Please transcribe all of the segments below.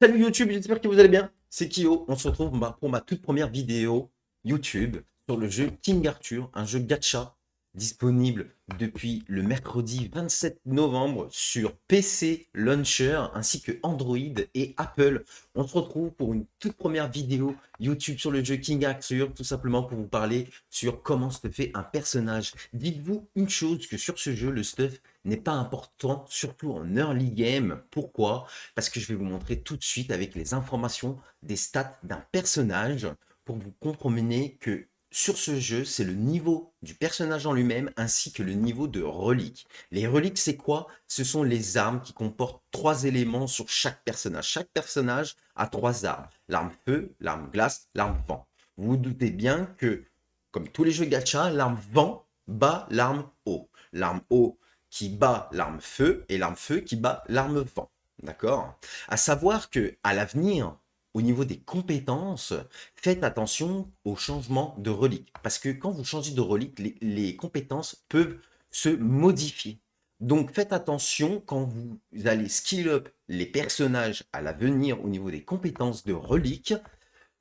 Salut YouTube, j'espère que vous allez bien. C'est Kyo. On se retrouve pour ma toute première vidéo YouTube sur le jeu King Arthur, un jeu gacha disponible depuis le mercredi 27 novembre sur PC Launcher ainsi que Android et Apple. On se retrouve pour une toute première vidéo YouTube sur le jeu King Arthur, tout simplement pour vous parler sur comment se fait un personnage. Dites-vous une chose, que sur ce jeu, le stuff n'est pas important, surtout en early game. Pourquoi? Parce que je vais vous montrer tout de suite avec les informations des stats d'un personnage pour que vous compreniez que sur ce jeu, c'est le niveau du personnage en lui-même ainsi que le niveau de reliques. Les reliques, c'est quoi? Ce sont les armes qui comportent 3 éléments sur chaque personnage. Chaque personnage a 3 armes. L'arme feu, l'arme glace, l'arme vent. Vous vous doutez bien que, comme tous les jeux gacha, l'arme vent bat l'arme eau. L'arme eau qui bat l'arme feu et l'arme feu qui bat l'arme vent. D'accord? À savoir que à l'avenir, au niveau des compétences, faites attention au changement de relique. Parce que quand vous changez de relique, les compétences peuvent se modifier. Donc faites attention quand vous allez skill up les personnages à l'avenir au niveau des compétences de relique,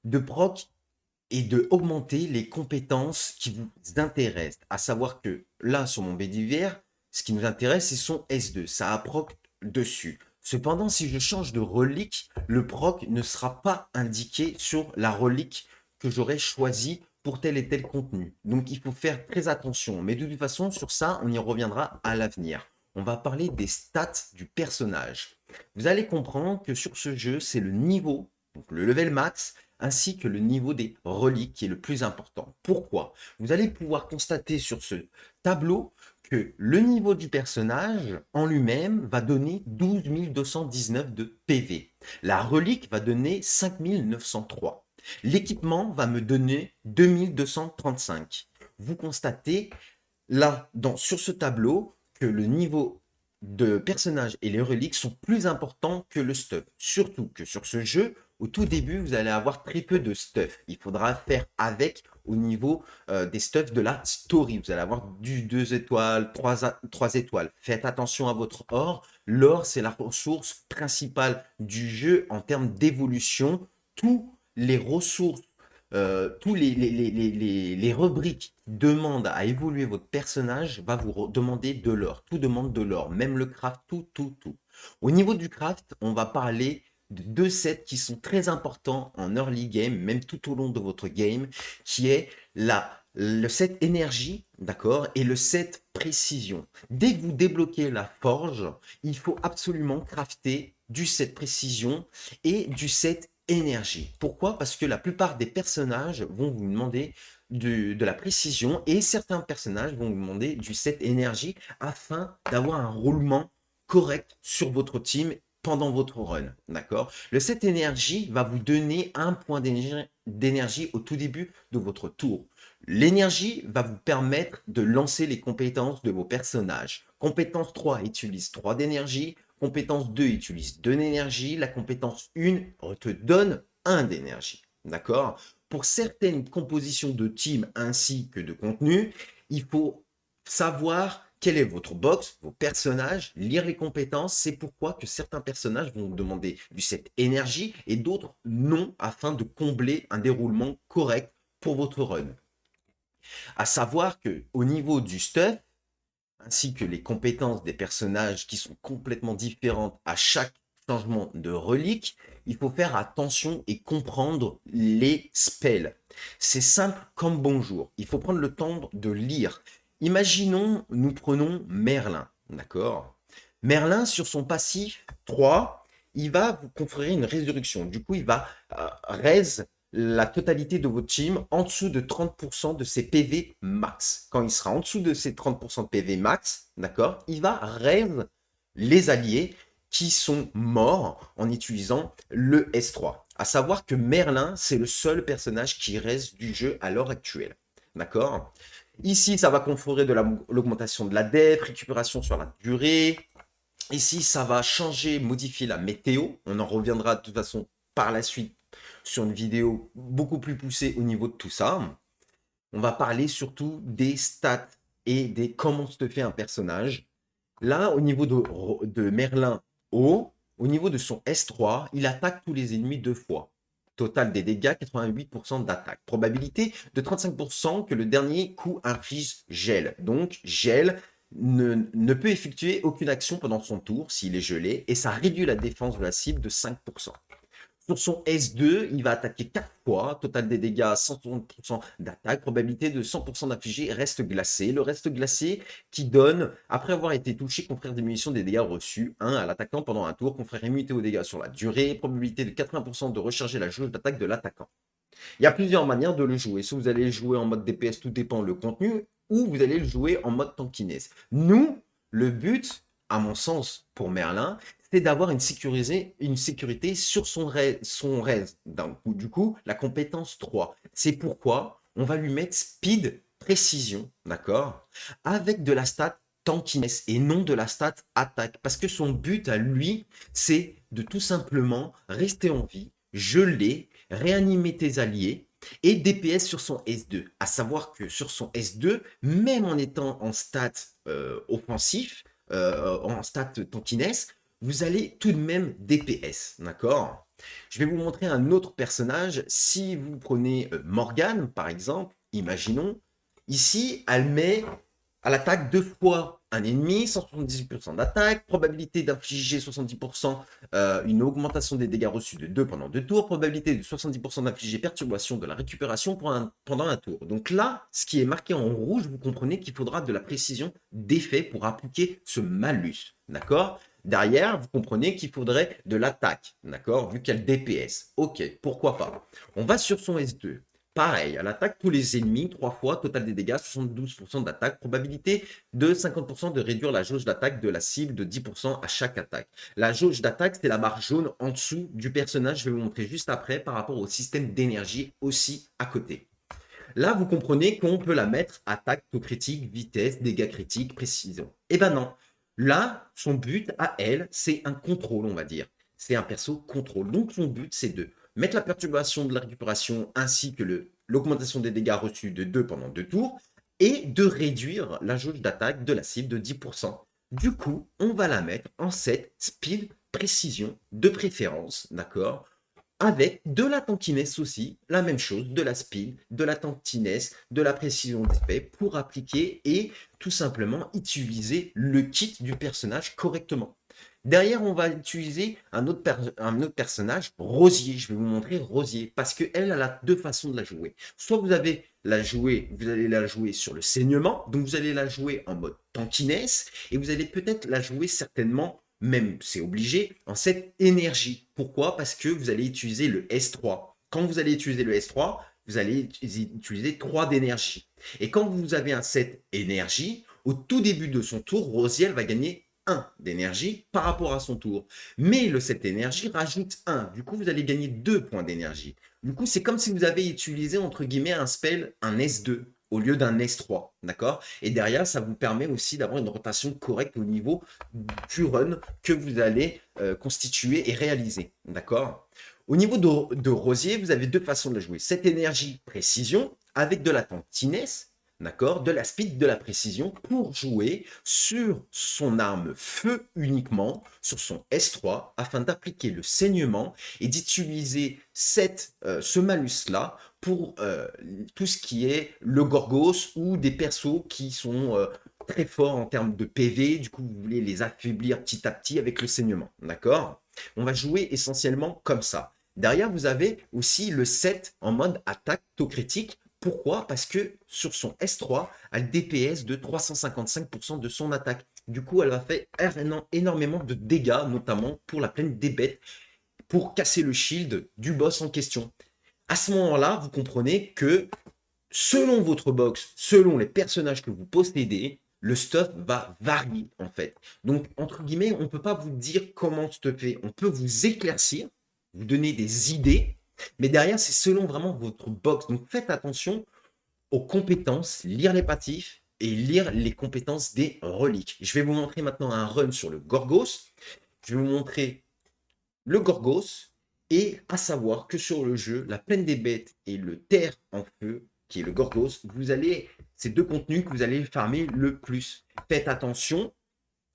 de proc et de augmenter les compétences qui vous intéressent. À savoir que là, sur mon BDVR, ce qui nous intéresse, c'est son S2. Ça a proc dessus. Cependant, si je change de relique, le proc ne sera pas indiqué sur la relique que j'aurais choisie pour tel et tel contenu. Donc, il faut faire très attention. Mais de toute façon, sur ça, on y reviendra à l'avenir. On va parler des stats du personnage. Vous allez comprendre que sur ce jeu, c'est le niveau, donc le level max, ainsi que le niveau des reliques qui est le plus important. Pourquoi? Vous allez pouvoir constater sur ce tableau que le niveau du personnage en lui-même va donner 12 219 de PV. La relique va donner 5 903. L'équipement va me donner 2235. Vous constatez là, sur ce tableau, que le niveau de personnage et les reliques sont plus importants que le stuff. Surtout que sur ce jeu, au tout début, vous allez avoir très peu de stuff. Il faudra faire avec au niveau des stuffs de la story. Vous allez avoir du 2 étoiles, 3 étoiles. Faites attention à votre or. L'or, c'est la ressource principale du jeu en termes d'évolution. Tous les ressources, tous les rubriques qui demandent à évoluer votre personnage va vous demander de l'or. Tout demande de l'or, même le craft, tout. Au niveau du craft, on va parler de 2 sets qui sont très importants en early game, même tout au long de votre game, qui est le set énergie, d'accord, et le set précision. Dès que vous débloquez la forge, il faut absolument crafter du set précision et du set énergie. Pourquoi? Parce que la plupart des personnages vont vous demander de la précision et certains personnages vont vous demander du set énergie afin d'avoir un roulement correct sur votre team pendant votre run. D'accord? Le set énergie va vous donner un point d'énergie au tout début de votre tour. L'énergie va vous permettre de lancer les compétences de vos personnages. Compétence 3 utilise 3 d'énergie. Compétence 2 utilise 2 d'énergie. La compétence 1 te donne 1 d'énergie. D'accord? Pour certaines compositions de team ainsi que de contenu, il faut savoir quel est votre box, vos personnages, lire les compétences. C'est pourquoi que certains personnages vont vous demander du set énergie et d'autres non, afin de combler un déroulement correct pour votre run. À savoir que au niveau du stuff, ainsi que les compétences des personnages qui sont complètement différentes à chaque changement de relique, il faut faire attention et comprendre les spells. C'est simple comme bonjour. Il faut prendre le temps de lire. Imaginons, nous prenons Merlin, d'accord? Merlin, sur son passif 3, il va vous conférer une résurrection. Du coup, il va raise la totalité de votre team en dessous de 30% de ses PV max. Quand il sera en dessous de ses 30% de PV max, d'accord, il va raise les alliés qui sont morts en utilisant le S3. À savoir que Merlin, c'est le seul personnage qui reste du jeu à l'heure actuelle. D'accord? Ici, ça va conférer de l'augmentation de la def, récupération sur la durée. Ici, ça va changer, modifier la météo. On en reviendra de toute façon par la suite sur une vidéo beaucoup plus poussée au niveau de tout ça. On va parler surtout des stats et des comment se fait un personnage. Là, au niveau de Merlin haut, au niveau de son S3, il attaque tous les ennemis 2 fois. Total des dégâts, 88% d'attaque. Probabilité de 35% que le dernier coup inflige gel. Donc, gel ne peut effectuer aucune action pendant son tour s'il est gelé et ça réduit la défense de la cible de 5%. Sur son S2, il va attaquer 4 fois, total des dégâts 160% d'attaque, probabilité de 100% d'infliger reste glacé. Le reste glacé qui donne, après avoir été touché, confère diminution des dégâts reçus, 1 à l'attaquant pendant un tour, confère immunité aux dégâts sur la durée, probabilité de 80% de recharger la jauge d'attaque de l'attaquant. Il y a plusieurs manières de le jouer. Soit vous allez le jouer en mode DPS, tout dépend le contenu, ou vous allez le jouer en mode tankiness. Nous, le but, à mon sens, pour Merlin, c'est d'avoir une sécurité sur son raise. Du coup, la compétence 3. C'est pourquoi on va lui mettre speed, précision, d'accord, avec de la stat tankiness et non de la stat attaque. Parce que son but à lui, c'est de tout simplement rester en vie, geler, réanimer tes alliés et DPS sur son S2. À savoir que sur son S2, même en étant en stat offensif, en stat tankiness, vous allez tout de même DPS, d'accord? Je vais vous montrer un autre personnage. Si vous prenez Morgane, par exemple, imaginons, ici, elle met à l'attaque 2 fois un ennemi, 178% d'attaque, probabilité d'infliger 70%, une augmentation des dégâts reçus de 2 pendant 2 tours, probabilité de 70% d'infliger perturbation de la récupération pendant un tour. Donc là, ce qui est marqué en rouge, vous comprenez qu'il faudra de la précision d'effet pour appliquer ce malus, d'accord? Derrière, vous comprenez qu'il faudrait de l'attaque, d'accord? Vu qu'elle DPS. Ok, pourquoi pas? On va sur son S2. Pareil, elle attaque tous les ennemis 3 fois, total des dégâts, 72% d'attaque, probabilité de 50% de réduire la jauge d'attaque de la cible de 10% à chaque attaque. La jauge d'attaque, c'est la barre jaune en dessous du personnage, je vais vous montrer juste après par rapport au système d'énergie aussi à côté. Là, vous comprenez qu'on peut la mettre attaque, taux critique, vitesse, dégâts critiques, précision. Eh ben non. Là, son but à elle, c'est un contrôle, on va dire. C'est un perso contrôle. Donc, son but, c'est de mettre la perturbation de la récupération ainsi que l'augmentation des dégâts reçus de 2 pendant 2 tours et de réduire la jauge d'attaque de la cible de 10%. Du coup, on va la mettre en 7 speed, précision, de préférence, d'accord, avec de la tankiness aussi, la même chose, de la speed, de la tankiness, de la précision d'effet pour appliquer et tout simplement utiliser le kit du personnage correctement. Derrière, on va utiliser un autre personnage, Rosier. Je vais vous montrer Rosier parce qu'elle a deux façons de la jouer. Soit vous allez la jouer sur le saignement, donc vous allez la jouer en mode tankiness et vous allez peut-être la jouer certainement même c'est obligé, en cette énergie. Pourquoi? Parce que vous allez utiliser le S3. Quand vous allez utiliser le S3, vous allez utiliser 3 d'énergie. Et quand vous avez un set énergie, au tout début de son tour, Rosiel va gagner 1 d'énergie par rapport à son tour. Mais le set énergie rajoute 1. Du coup, vous allez gagner 2 points d'énergie. Du coup, c'est comme si vous avez utilisé, entre guillemets, un spell, un S2 au lieu d'un S3, d'accord? Et derrière, ça vous permet aussi d'avoir une rotation correcte au niveau du run que vous allez constituer et réaliser, d'accord? Au niveau de Rosier, vous avez deux façons de la jouer. Cette énergie précision avec de la tankiness, d'accord, de la speed, de la précision pour jouer sur son arme feu uniquement, sur son S3, afin d'appliquer le saignement et d'utiliser ce malus-là pour tout ce qui est le Gorgos ou des persos qui sont très forts en termes de PV. Du coup, vous voulez les affaiblir petit à petit avec le saignement, d'accord? On va jouer essentiellement comme ça. Derrière, vous avez aussi le set en mode attaque taux critique. Pourquoi? Parce que sur son S3, elle DPS de 355% de son attaque. Du coup, elle va faire énormément de dégâts, notamment pour la plaine des bêtes, pour casser le shield du boss en question. À ce moment-là, vous comprenez que selon votre box, selon les personnages que vous possédez, le stuff va varier en fait. Donc, entre guillemets, on ne peut pas vous dire comment stuffer. On peut vous éclaircir, vous donner des idées, mais derrière, c'est selon vraiment votre box. Donc, faites attention aux compétences, lire les passifs et lire les compétences des reliques. Je vais vous montrer maintenant un run sur le Gorgos. Je vais vous montrer le Gorgos et à savoir que sur le jeu, la plaine des bêtes et le terre en feu, qui est le Gorgos, c'est deux contenus que vous allez farmer le plus. Faites attention,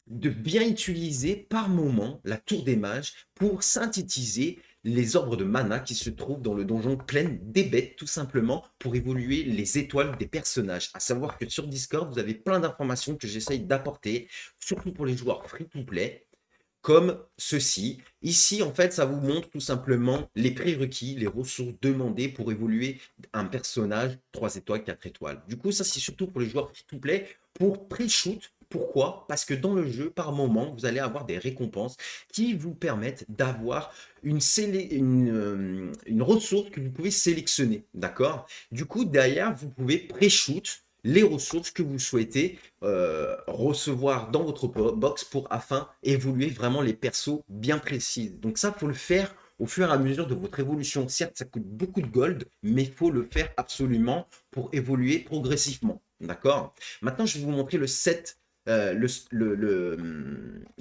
de bien utiliser par moment la tour des mages pour synthétiser les orbres de mana qui se trouvent dans le donjon pleine des bêtes, tout simplement pour évoluer les étoiles des personnages. À savoir que sur Discord, vous avez plein d'informations que j'essaye d'apporter, surtout pour les joueurs free-to-play, comme ceci. Ici, en fait, ça vous montre tout simplement les prérequis, les ressources demandées pour évoluer un personnage 3 étoiles, 4 étoiles. Du coup, ça, c'est surtout pour les joueurs free-to-play, pour pré-shoot. Pourquoi? Parce que dans le jeu, par moment, vous allez avoir des récompenses qui vous permettent d'avoir une ressource que vous pouvez sélectionner. D'accord? Du coup, derrière, vous pouvez pré-shoot les ressources que vous souhaitez recevoir dans votre box pour afin évoluer vraiment les persos bien précises. Donc ça, il faut le faire au fur et à mesure de votre évolution. Certes, ça coûte beaucoup de gold, mais il faut le faire absolument pour évoluer progressivement. D'accord? Maintenant, je vais vous montrer le set, le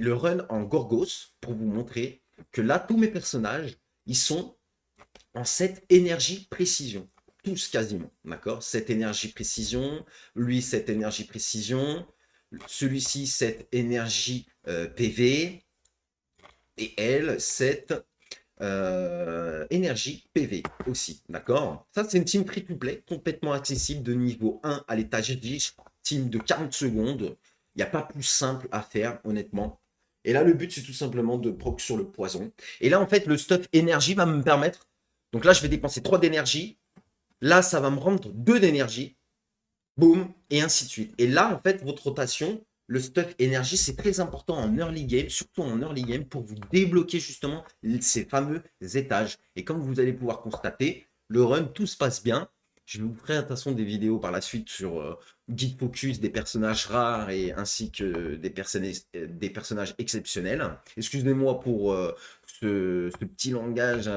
run en Gorgos pour vous montrer que là, tous mes personnages, ils sont en cette énergie précision. Tous quasiment, d'accord? Cette énergie précision, lui cette énergie précision, celui-ci cette énergie PV, et elle cette énergie PV aussi, d'accord? Ça c'est une team free-to-play, complètement accessible de niveau 1 à l'étage 10, team de 40 secondes, il n'y a pas plus simple à faire honnêtement. Et là le but c'est tout simplement de proc sur le poison. Et là en fait le stuff énergie va me permettre, donc là je vais dépenser 3 d'énergie, là ça va me rendre 2 d'énergie, boum, et ainsi de suite. Et là, en fait, votre rotation, le stuff énergie, c'est très important en early game, surtout en early game, pour vous débloquer justement ces fameux étages. Et comme vous allez pouvoir constater, le run, tout se passe bien. Je vous ferai de toute façon des vidéos par la suite sur guide focus des personnages rares et ainsi que des personnages exceptionnels. Excusez-moi pour ce petit langage,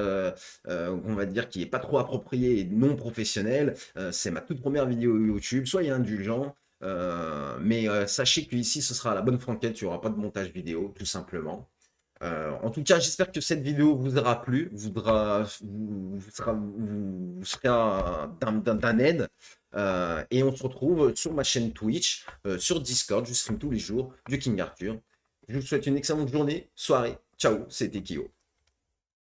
on va dire, qui n'est pas trop approprié et non professionnel. C'est ma toute première vidéo YouTube, soyez indulgents. Mais sachez qu'ici, ce sera à la bonne franquette, il n'y aura pas de montage vidéo, tout simplement. En tout cas, j'espère que cette vidéo vous aura plu, vous serez d'un aide. Et on se retrouve sur ma chaîne Twitch, sur Discord, je stream tous les jours, du King Arthur. Je vous souhaite une excellente journée, soirée. Ciao, c'était Kyo.